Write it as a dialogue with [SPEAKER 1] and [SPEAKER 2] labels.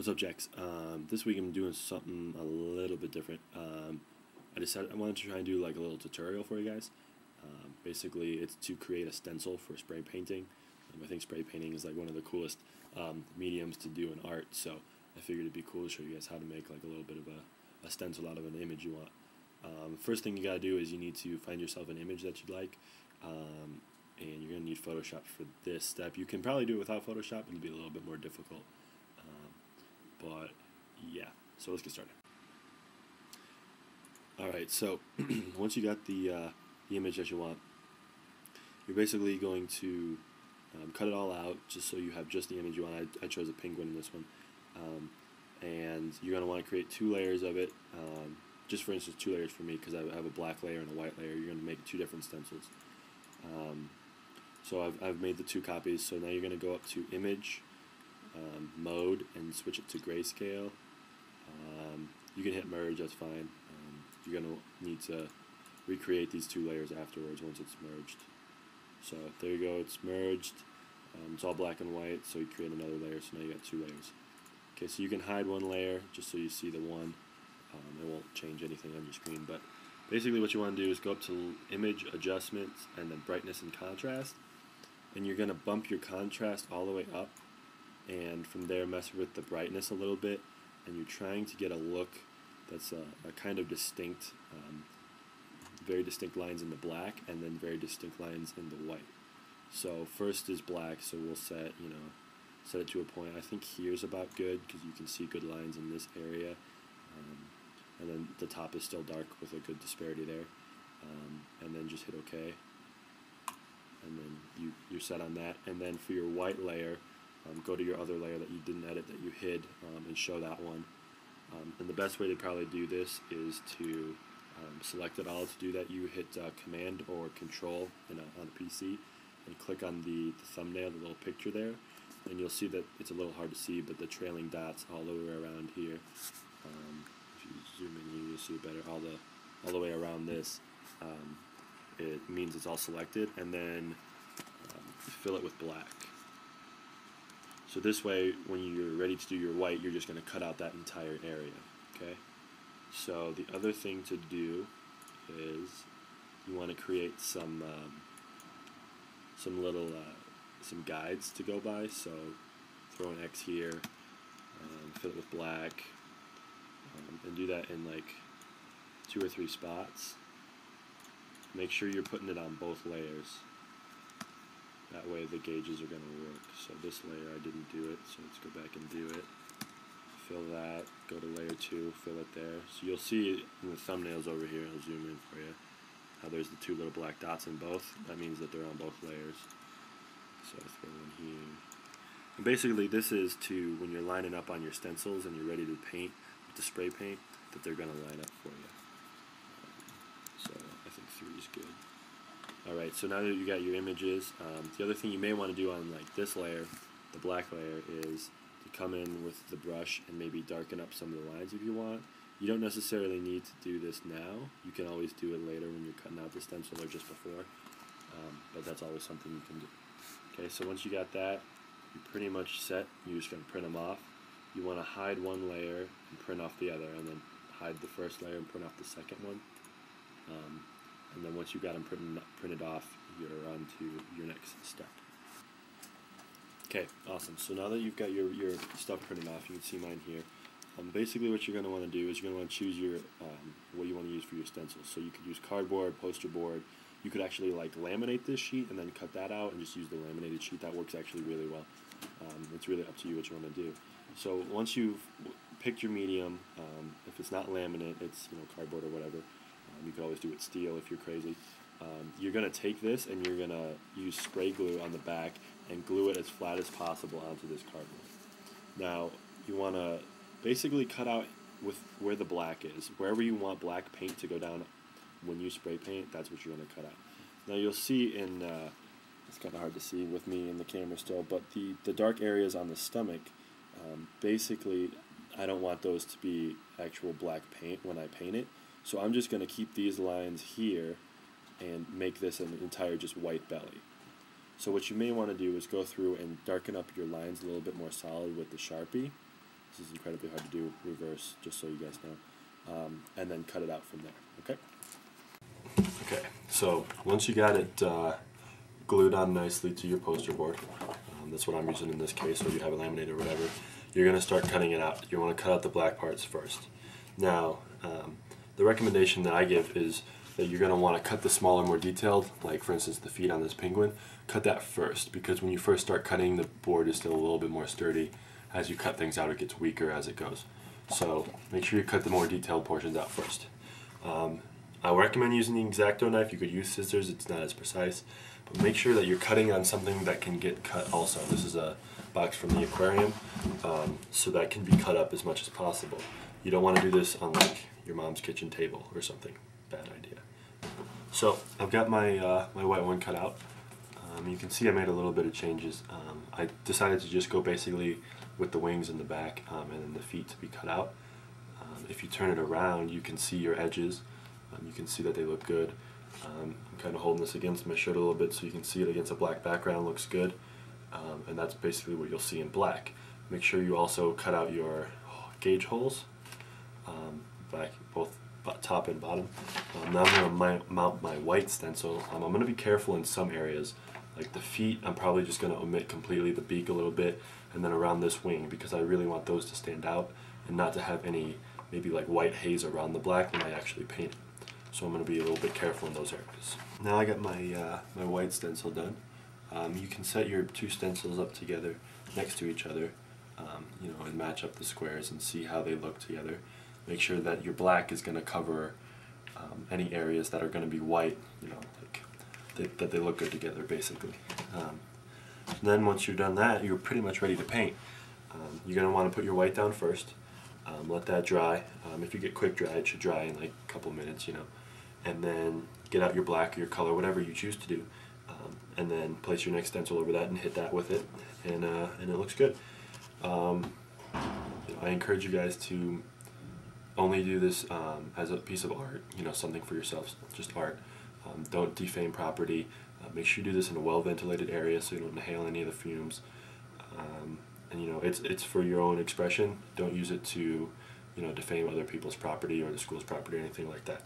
[SPEAKER 1] What's up, Jax? This week I'm doing something a little bit different. I decided I wanted to try and do like a little tutorial for you guys. Basically, it's to create a stencil for spray painting. I think spray painting is like one of the coolest mediums to do in art, so I figured it'd be cool to show you guys how to make like a little bit of a stencil out of an image you want. First thing you gotta do is you need to find yourself an image that you'd like, and you're gonna need Photoshop for this step. You can probably do it without Photoshop, it'll be a little bit more difficult. But yeah, so let's get started. Alright, so once you got the image that you want, you're basically going to cut it all out just so you have just the image you want. I chose a penguin in this one. And you're going to want to create two layers of it. Just for instance, two layers for me because I have a black layer and a white layer. You're going to make two different stencils. So I've made the two copies. So now you're going to go up to Image, Mode, and switch it to Grayscale. You can hit Merge, that's fine. You're going to need to recreate these two layers afterwards once it's merged. So there you go, it's merged. It's all black and white, so you create another layer, so now you got two layers. Okay, so you can hide one layer just so you see the one. It won't change anything on your screen, but basically what you want to do is go up to Image, Adjustments, and then Brightness and Contrast. And you're going to bump your contrast all the way up, and from there mess with the brightness a little bit, and you're trying to get a look that's a kind of distinct, very distinct lines in the black, and then very distinct lines in the white. So first is black, so we'll set it to a point. I think here's about good because you can see good lines in this area, and then the top is still dark with a good disparity there, and then just hit OK, and then you're set on that. And then for your white layer, go to your other layer that you didn't edit, that you hid, and show that one. And the best way to probably do this is to select it all. To do that, you hit Command or Control on a PC and click on the thumbnail, the little picture there, and you'll see that it's a little hard to see, but the trailing dots all the way around here. If you zoom in here, you'll see it better. All the way around this, it means it's all selected, and then fill it with black. So this way, when you're ready to do your white, you're just going to cut out that entire area, okay? So the other thing to do is you want to create some guides to go by. So throw an X here, fill it with black, and do that in like 2 or 3 spots. Make sure you're putting it on both layers. That way the gauges are going to work. So this layer I didn't do it, so let's go back and do it. Fill that, go to layer 2, fill it there. So you'll see in the thumbnails over here, I'll zoom in for you, how there's the 2 little black dots in both. That means that they're on both layers. So I throw one here. And basically this is to, when you're lining up on your stencils and you're ready to paint with the spray paint, that they're going to line up for you. So I think 3 is good. Alright, so now that you got your images, the other thing you may want to do on like this layer, the black layer, is to come in with the brush and maybe darken up some of the lines if you want. You don't necessarily need to do this now. You can always do it later when you're cutting out the stencil or just before, but that's always something you can do. Okay, so once you got that, you're pretty much set. You're just going to print them off. You want to hide one layer and print off the other, and then hide the first layer and print off the second one. And then once you got them printed off, you're on to your next step. Okay, awesome. So now that you've got your stuff printed off, you can see mine here. Basically what you're going to want to do is you're going to want to choose your what you want to use for your stencils. So you could use cardboard, poster board. You could actually like laminate this sheet and then cut that out and just use the laminated sheet. That works actually really well. It's really up to you what you want to do. So once you've picked your medium, if it's not laminate, it's cardboard or whatever. You could always do it steel if you're crazy. You're going to take this and you're going to use spray glue on the back and glue it as flat as possible onto this cardboard. Now, you want to basically cut out with where the black is. Wherever you want black paint to go down when you spray paint, that's what you're going to cut out. Now, you'll see in, it's kind of hard to see with me in the camera still, but the dark areas on the stomach, basically, I don't want those to be actual black paint when I paint it. So I'm just going to keep these lines here and make this an entire just white belly. So what you may want to do is go through and darken up your lines a little bit more solid with the Sharpie, This is incredibly hard to do reverse, just so you guys know. And then cut it out from there, okay? Okay, so once you got it glued on nicely to your poster board, that's what I'm using in this case, or you have it laminated or whatever, you're going to start cutting it out. You want to cut out the black parts first. Now, the recommendation that I give is that you're going to want to cut the smaller, more detailed, like for instance the feet on this penguin, cut that first, because when you first start cutting, the board is still a little bit more sturdy. As you cut things out, it gets weaker as it goes. So make sure you cut the more detailed portions out first. I recommend using the X-Acto knife. You could use scissors, it's not as precise, but make sure that you're cutting on something that can get cut also. This is a box from the aquarium, so that can be cut up as much as possible. You don't want to do this on like your mom's kitchen table or something. Bad idea. So I've got my my white one cut out. You can see I made a little bit of changes. I decided to just go basically with the wings in the back and then the feet to be cut out. If you turn it around, you can see your edges. You can see that they look good. I'm kind of holding this against my shirt a little bit so you can see it against a black background. Looks good. And that's basically what you'll see in black. Make sure you also cut out your gauge holes, back, both top and bottom. Now I'm going to mount my white stencil. I'm going to be careful in some areas. Like the feet, I'm probably just going to omit completely, the beak a little bit, and then around this wing, because I really want those to stand out and not to have any maybe like white haze around the black when I actually paint it. So I'm going to be a little bit careful in those areas. Now I got my my white stencil done. You can set your two stencils up together next to each other, you know, and match up the squares and see how they look together. Make sure that your black is going to cover any areas that are going to be white, you know, like that they look good together basically. Then once you've done that, you're pretty much ready to paint. You're going to want to put your white down first, let that dry. If you get quick dry, it should dry in like a couple minutes, you know, and then get out your black or your color, whatever you choose to do, and then place your next stencil over that and hit that with it, and it looks good. You know, I encourage you guys to only do this as a piece of art, you know, something for yourselves, just art. Don't defame property. Make sure you do this in a well-ventilated area so you don't inhale any of the fumes. And you know, it's for your own expression. Don't use it to, you know, defame other people's property or the school's property or anything like that.